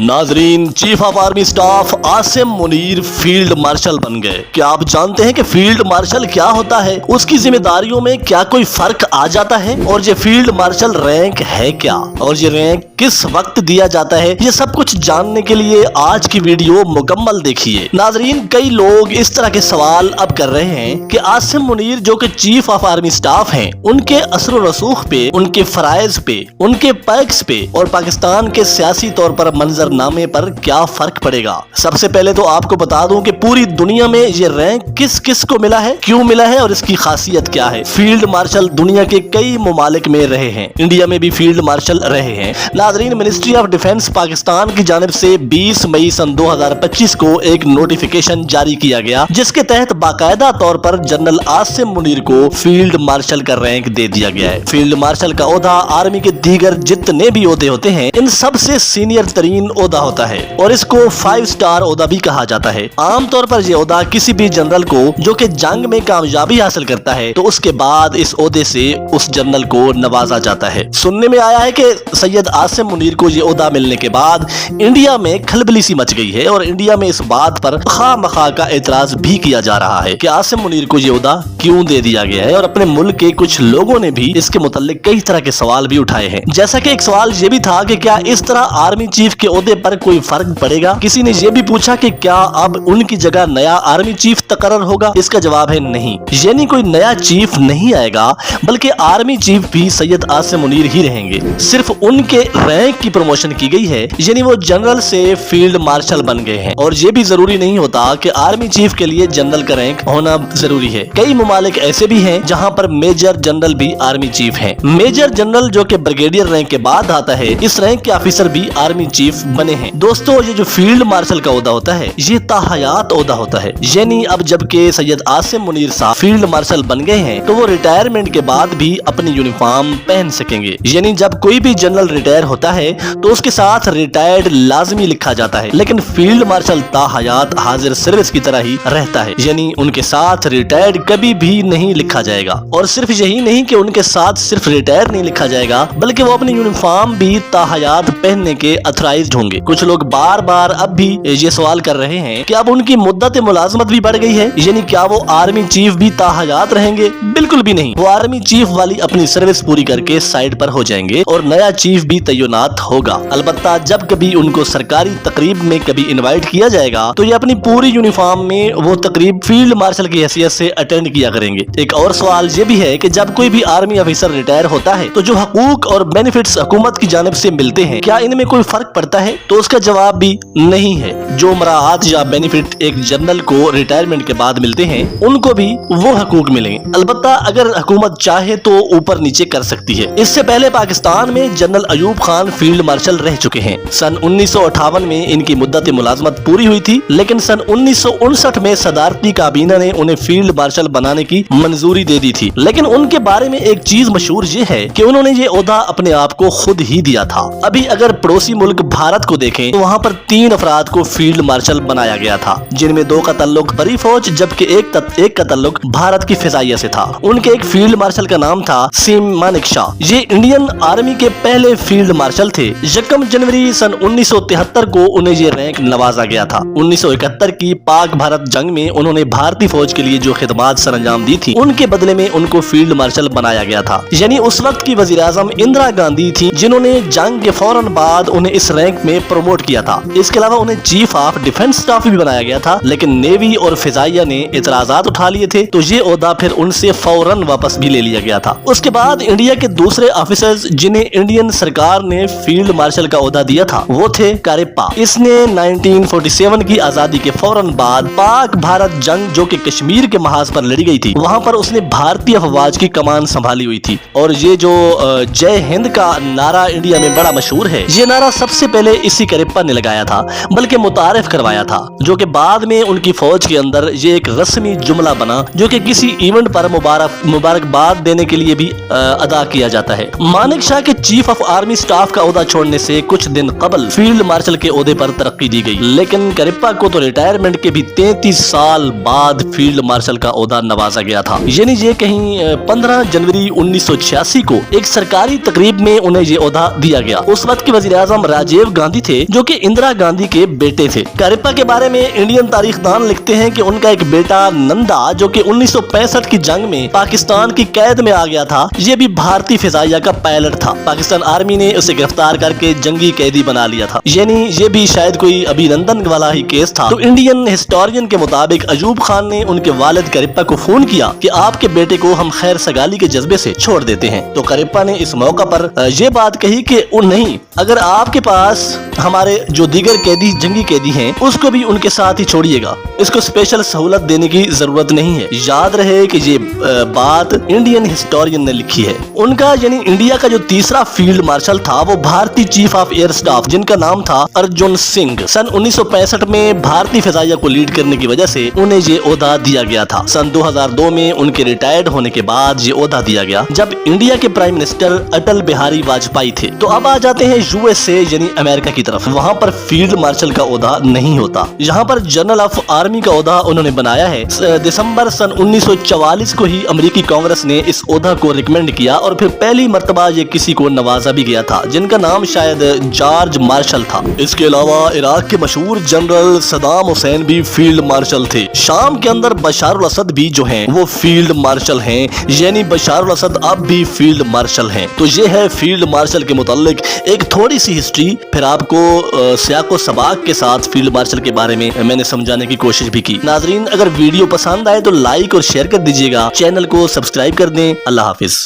नाजरीन, chief of army staff Asim Munir field marshal बन गए। क्या आप जानते हैं कि फील्ड मार्शल क्या होता है, उसकी जिम्मेदारियों में क्या कोई फर्क आ जाता है, और ये फील्ड मार्शल रैंक है क्या, और ये रैंक किस वक्त दिया जाता है, ये सब कुछ जानने के लिए आज की वीडियो मुकम्मल देखिए। नाजरीन, कई लोग इस तरह के सवाल अब कर रहे हैं कि आसिम मुनीर जो कि चीफ ऑफ आर्मी स्टाफ हैं, उनके असर व रसूख पे, उनके फराइज पे, उनके पैक्स पे और पाकिस्तान के सियासी तौर पर मंजरनामे पर क्या फर्क पड़ेगा। सबसे पहले तो आपको बता दूं कि पूरी दुनिया में ये रैंक किस किस को मिला है, क्यों मिला है और इसकी खासियत क्या है। फील्ड मार्शल दुनिया के कई ममालिक में रहे हैं, इंडिया में भी फील्ड मार्शल रहे हैं। नाजरीन, मिनिस्ट्री ऑफ डिफेंस पाकिस्तान की जानिब से 20 मई सन 2025 को एक नोटिफिकेशन जारी किया गया, जिसके तहत बाकायदा तौर पर जनरल आसिम मुनीर को फील्ड मार्शल का रैंक दे दिया गया है। फील्ड मार्शल का ओहदा आर्मी के दीगर जितने भी ओहदे होते हैं, इन सबसे सीनियर तरीन ओहदा होता है और इसको 5 स्टार ओहदा भी कहा जाता है। आमतौर पर यह ओहदा किसी भी जनरल को जो कि जंग में कामयाबी हासिल करता है, तो उसके बाद इस ओहदे से उस जनरल को नवाजा जाता है। सुनने में आया है कि सैयद आसिम मुनीर को यह ओहदा मिलने के बाद इंडिया में खलबली सी मच गई है और इंडिया में इस बात पर खामखा का एतराज भी किया जा रहा है कि आसिम मुनीर को यह ओहदा क्यों दे दिया गया है, और अपने मुल्क के कुछ लोगों ने भी इसके मुताल्लिक कई तरह के सवाल भी उठाए हैं। जैसा कि एक सवाल ये भी था कि क्या इस तरह आर्मी चीफ के ओहदे पर कोई फर्क पड़ेगा। किसी ने ये भी पूछा कि क्या अब उनकी जगह नया आर्मी चीफ तकर्रर होगा। इसका जवाब है नहीं, यानी कोई नया चीफ नहीं आएगा, बल्कि आर्मी चीफ भी सैयद आसिम मुनीर ही रहेंगे। सिर्फ उनके रैंक की प्रमोशन की गई है, यानी वो जनरल से फील्ड मार्शल बन गए हैं। और ये भी जरूरी नहीं होता कि आर्मी चीफ के लिए जनरल का रैंक होना जरूरी है। कई ममालिक ऐसे भी हैं जहां पर मेजर जनरल भी आर्मी चीफ हैं। मेजर जनरल जो कि ब्रिगेडियर रैंक के बाद आता है, इस रैंक के ऑफिसर भी आर्मी चीफ बने हैं। दोस्तों, ये जो फील्ड मार्शल का ओहदा होता है, ये ताहयात ओहदा होता है, यानी अब जबकि सैयद आसिम मुनीर साहब फील्ड मार्शल बन गए हैं, तो वो रिटायरमेंट के बाद भी अपनी यूनिफॉर्म पहन सकेंगे। यानी जब कोई भी जनरल रिटायर होता है तो उसके साथ रिटायर्ड लाजमी लिखा जाता है, लेकिन फील्ड मार्शल ताहयात हाजिर सर्विस की तरह ही रहता है, यानी उनके साथ रिटायर्ड कभी भी नहीं लिखा जाएगा। और सिर्फ यही नहीं कि उनके साथ सिर्फ रिटायर नहीं लिखा जाएगा, बल्कि वो अपनी यूनिफॉर्म भी ताहयात पहनने के अथराइज्ड होंगे। कुछ लोग बार बार अब भी ये सवाल कर रहे हैं कि अब उनकी मुद्दत मुलाजमत भी बढ़ गई है, यानी क्या वो आर्मी चीफ भी ताहयात रहेंगे। बिल्कुल भी नहीं, वो आर्मी चीफ वाली अपनी सर्विस पूरी करके साइड पर हो जाएंगे और नया चीफ भी तैनात होगा। अलबत्ता जब कभी उनको सरकारी तकरीब में कभी इनवाइट किया जाएगा, तो ये अपनी पूरी यूनिफॉर्म में वो तकरीब फील्ड मार्शल की हैसियत से अटेंड किया करेंगे। एक और सवाल ये भी है कि जब कोई भी आर्मी ऑफिसर रिटायर होता है, तो जो हकूक और बेनिफिट्स हुकूमत की जानिब से मिलते हैं, क्या इनमें कोई फर्क पड़ता है। तो उसका जवाब भी नहीं है। जो मराहत या बेनिफिट एक जनरल को रिटायरमेंट के बाद मिलते हैं, उनको भी वो हकूक मिलेंगे। अलबत्ता अगर हुकूमत चाहे तो ऊपर नीचे कर सकती है। इससे पहले पाकिस्तान में general Ayub Khan field marshal रह चुके हैं। सन 1958 में इनकी मुद्दत मुलाजमत पूरी हुई थी, लेकिन सन 1959 में सदारती काबीना ने उन्हें फील्ड मार्शल बनाने की मंजूरी दे दी थी। लेकिन उनके बारे में एक चीज मशहूर ये है कि उन्होंने ये ओहदा अपने आप को खुद ही दिया था। अभी अगर पड़ोसी मुल्क भारत को देखें, तो वहाँ पर 3 अफराद को फील्ड मार्शल बनाया गया था, जिनमें 2 का ताल्लुक बरी फौज, जबकि एक का ताल्लुक भारत की फिजाइया से था। उनके एक फील्ड मार्शल का नाम था सीम मानिक शाह। ये इंडियन आर्मी के पहले फील्ड मार्शल थे। 1 जनवरी सन 1973 को उन्हें ये रैंक नवाजा गया था। 1971 की पाक भारत जंग में उन्होंने भारतीय फौज के लिए जो खिदमात सरंजाम दी थी, उनके बदले में उनको फील्ड मार्शल बनाया गया था। यानी उस वक्त की वजीर आजम इंदिरा गांधी थी, जिन्होंने जंग के फौरन बाद उन्हें इस रैंक में प्रमोट किया था। इसके अलावा उन्हें चीफ ऑफ डिफेंस स्टाफ भी बनाया गया था, लेकिन नेवी और फिजाइया ने इतराजात उठा लिए थे, तो ये ओहदा फिर उनसे फौरन वापस भी ले लिया गया था। उसके बाद इंडिया के दूसरे ऑफिसर्स जिन्हें इंडियन सरकार ने फील्ड मार्शल का ओहदा दिया था, वो थे कारेप्पा। इसने 1947 की आजादी के फौरन बाद पाक भारत जंग जो कि कश्मीर के महाज पर लड़ी गई थी, वहां पर उसने भारतीय अफवाज की कमान संभाली हुई थी। और ये जो जय हिंद का नारा इंडिया में बड़ा मशहूर है, ये नारा सबसे पहले इसी कारेप्पा ने लगाया था, बल्कि मुतारिफ करवाया था, जो कि बाद में उनकी फौज के अंदर ये एक रस्मी जुमला बना, जो कि किसी इवेंट पर मुबारकबाद देने के लिए भी अदा किया जाता है। मानिक शाह के चीफ ऑफ आर्मी स्टाफ का ओहदा छोड़ने से कुछ दिन कबल फील्ड मार्शल के ओहदे पर तरक्की दी गई, लेकिन कारेप्पा को तो रिटायरमेंट के भी 33 साल बाद फील्ड मार्शल का ओहदा नवाजा गया था। यानी ये कहीं 15 जनवरी 1986 को एक सरकारी तकरीब में उन्हें ये ओहदा दिया गया। उस वक्त के वजीर आजम राजीव गांधी गांधी थे, जो कि इंदिरा गांधी के बेटे थे। करिप्पा के बारे में इंडियन तारीखदान लिखते हैं कि उनका एक बेटा नंदा, जो कि 1965 की जंग में पाकिस्तान की कैद में आ गया था, ये भी भारतीय फिजाइया का पायलट था। पाकिस्तान आर्मी ने उसे गिरफ्तार करके जंगी कैदी बना लिया था, यानी ये भी शायद कोई अभिनंदन वाला ही केस था। तो इंडियन हिस्टोरियन के मुताबिक अयूब खान ने उनके वालिद करिप्पा को फोन किया कि आपके बेटे को हम खैर सगाली के जज्बे से छोड़ देते हैं। तो करिप्पा ने इस मौका पर ये बात कही कि नहीं, अगर आपके पास हमारे जो दीगर कैदी जंगी कैदी हैं उसको भी उनके साथ ही छोड़िएगा, इसको स्पेशल सहूलत देने की जरूरत नहीं है। याद रहे कि ये बात इंडियन हिस्टोरियन ने लिखी है। उनका यानी इंडिया का जो तीसरा फील्ड मार्शल था वो भारतीय चीफ ऑफ एयर स्टाफ, जिनका नाम था अर्जुन सिंह। सन 1965 में भारतीय फिजाइया को लीड करने की वजह से उन्हें ये ओहदा दिया गया था। सन 2002 में उनके रिटायर्ड होने के बाद ये ओहदा दिया गया, जब इंडिया के प्राइम मिनिस्टर अटल बिहारी वाजपेयी थे। तो अब आ जाते हैं यूएसए यानी अमेरिका की तरफ। वहाँ पर फील्ड मार्शल का ओहदा नहीं होता, यहाँ पर जनरल ऑफ आर्मी का ओहदा उन्होंने बनाया है। दिसंबर सन 1944 को ही अमेरिकी कांग्रेस ने इस ओहदा को रिकमेंड किया और फिर पहली मर्तबा ये किसी को नवाजा भी गया था, जिनका नाम शायद जॉर्ज मार्शल था। इसके अलावा इराक के मशहूर जनरल सदाम हुसैन भी फील्ड मार्शल थे। शाम के अंदर बशार अल असद भी जो हैं वो फील्ड मार्शल हैं, यानी बशार अल असद अब भी फील्ड मार्शल हैं। तो ये है फील्ड मार्शल के मुतालिक एक थोड़ी सी हिस्ट्री। फिर आपको सियाको सबाक के साथ फील्ड मार्शल के बारे में मैंने समझाने की कोशिश भी की। नाजरीन, अगर वीडियो पसंद आए तो लाइक और शेयर कर दीजिएगा, चैनल को सब्सक्राइब कर दें। अल्लाह हाफिज।